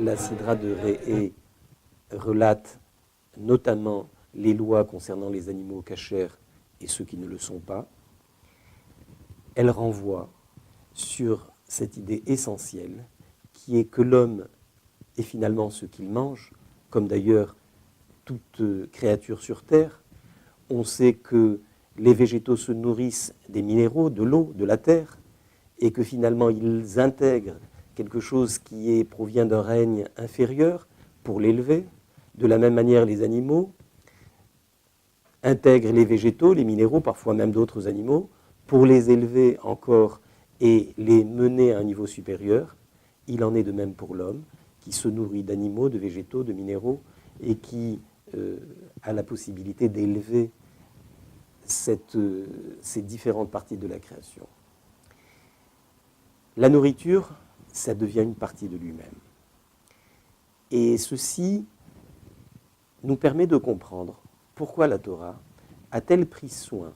la Sidra de Réé relate notamment les lois concernant les animaux cachers et ceux qui ne le sont pas, elle renvoie sur cette idée essentielle qui est que l'homme est finalement ce qu'il mange, comme d'ailleurs toute créature sur Terre. On sait que les végétaux se nourrissent des minéraux, de l'eau, de la terre, et que finalement ils intègrent quelque chose qui provient d'un règne inférieur pour l'élever. De la même manière, les animaux intègrent les végétaux, les minéraux, parfois même d'autres animaux, pour les élever encore et les mener à un niveau supérieur. Il en est de même pour l'homme, qui se nourrit d'animaux, de végétaux, de minéraux, et qui a la possibilité d'élever ces différentes parties de la création. La nourriture, ça devient une partie de lui-même. Et ceci nous permet de comprendre pourquoi la Torah a-t-elle pris soin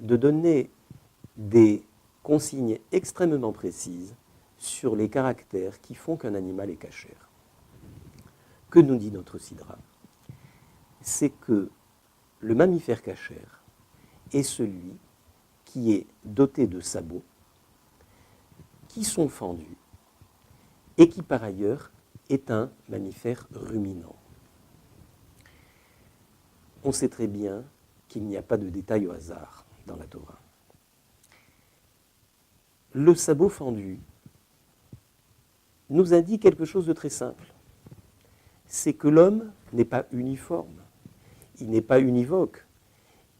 de donner des consignes extrêmement précises sur les caractères qui font qu'un animal est cachère. Que nous dit notre Sidra? C'est que le mammifère cachère est celui qui est doté de sabots qui sont fendus et qui par ailleurs est un mammifère ruminant. On sait très bien qu'il n'y a pas de détail au hasard dans la Torah. Le sabot fendu nous indique quelque chose de très simple. C'est que l'homme n'est pas uniforme, il n'est pas univoque,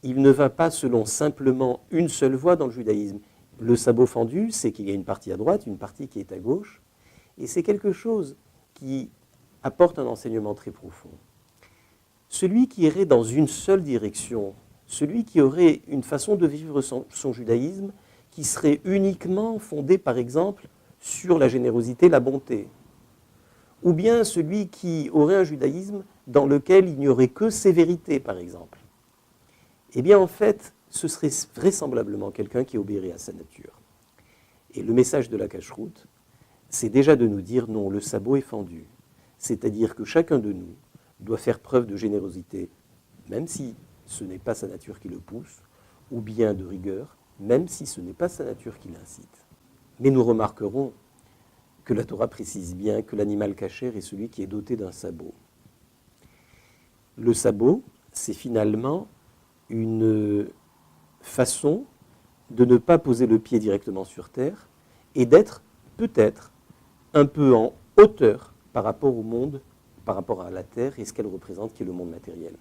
il ne va pas selon simplement une seule voie dans le judaïsme. Le sabot fendu, c'est qu'il y a une partie à droite, une partie qui est à gauche, et c'est quelque chose qui apporte un enseignement très profond. Celui qui irait dans une seule direction, celui qui aurait une façon de vivre son judaïsme qui serait uniquement fondée, par exemple, sur la générosité, la bonté, ou bien celui qui aurait un judaïsme dans lequel il n'y aurait que sévérité, par exemple, eh bien, en fait, ce serait vraisemblablement quelqu'un qui obéirait à sa nature. Et le message de la cacheroute, c'est déjà de nous dire non, le sabot est fendu. C'est-à-dire que chacun de nous doit faire preuve de générosité, même si ce n'est pas sa nature qui le pousse, ou bien de rigueur, même si ce n'est pas sa nature qui l'incite. Mais nous remarquerons que la Torah précise bien que l'animal cachère est celui qui est doté d'un sabot. Le sabot, c'est finalement une façon de ne pas poser le pied directement sur terre et d'être peut-être un peu en hauteur par rapport au monde, par rapport à la terre et ce qu'elle représente, qui est le monde matériel.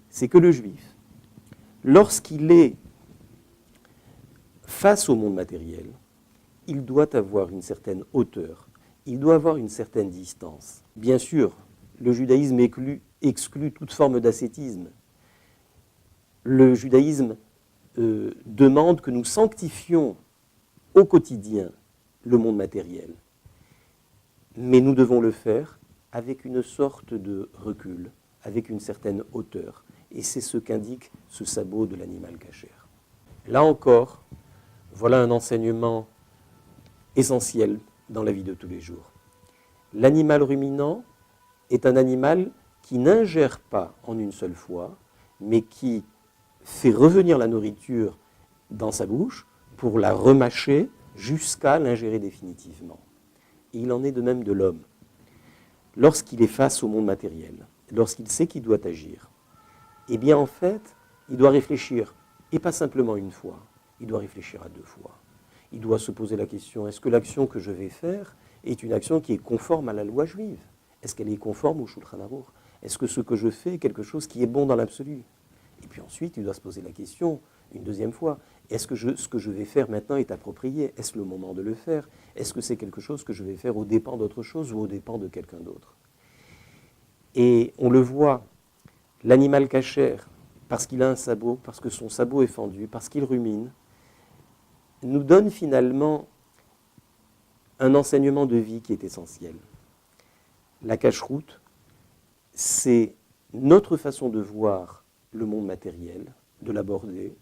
C'est que le juif, lorsqu'il est face au monde matériel, il doit avoir une certaine hauteur, il doit avoir une certaine distance. Bien sûr, le judaïsme exclut toute forme d'ascétisme. Le judaïsme demande que nous sanctifions au quotidien le monde matériel. Mais nous devons le faire avec une sorte de recul, avec une certaine hauteur. Et c'est ce qu'indique ce sabot de l'animal cachère. Là encore, voilà un enseignement essentiel dans la vie de tous les jours. L'animal ruminant est un animal qui n'ingère pas en une seule fois, mais qui fait revenir la nourriture dans sa bouche pour la remâcher jusqu'à l'ingérer définitivement. Et il en est de même de l'homme. Lorsqu'il est face au monde matériel, lorsqu'il sait qu'il doit agir, eh bien en fait, il doit réfléchir, et pas simplement une fois, il doit réfléchir à 2 fois. Il doit se poser la question, est-ce que l'action que je vais faire est une action qui est conforme à la loi juive? Est-ce qu'elle est conforme au Shulchan Aruch? Est-ce que ce que je fais est quelque chose qui est bon dans l'absolu? Et puis ensuite, il doit se poser la question, une deuxième fois, est-ce que ce que je vais faire maintenant est approprié? Est-ce le moment de le faire? Est-ce que c'est quelque chose que je vais faire aux dépens d'autre chose ou aux dépens de quelqu'un d'autre? Et on le voit, l'animal cachère, parce qu'il a un sabot, parce que son sabot est fendu, parce qu'il rumine, nous donne finalement un enseignement de vie qui est essentiel. La cacheroute, c'est notre façon de voir le monde matériel, de l'aborder,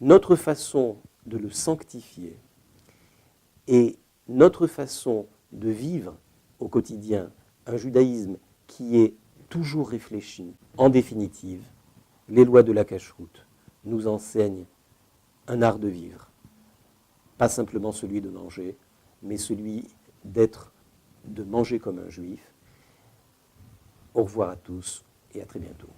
notre façon de le sanctifier et notre façon de vivre au quotidien, un judaïsme qui est toujours réfléchi. En définitive, les lois de la cacheroute nous enseignent un art de vivre. Pas simplement celui de manger, mais celui de manger comme un juif. Au revoir à tous et à très bientôt.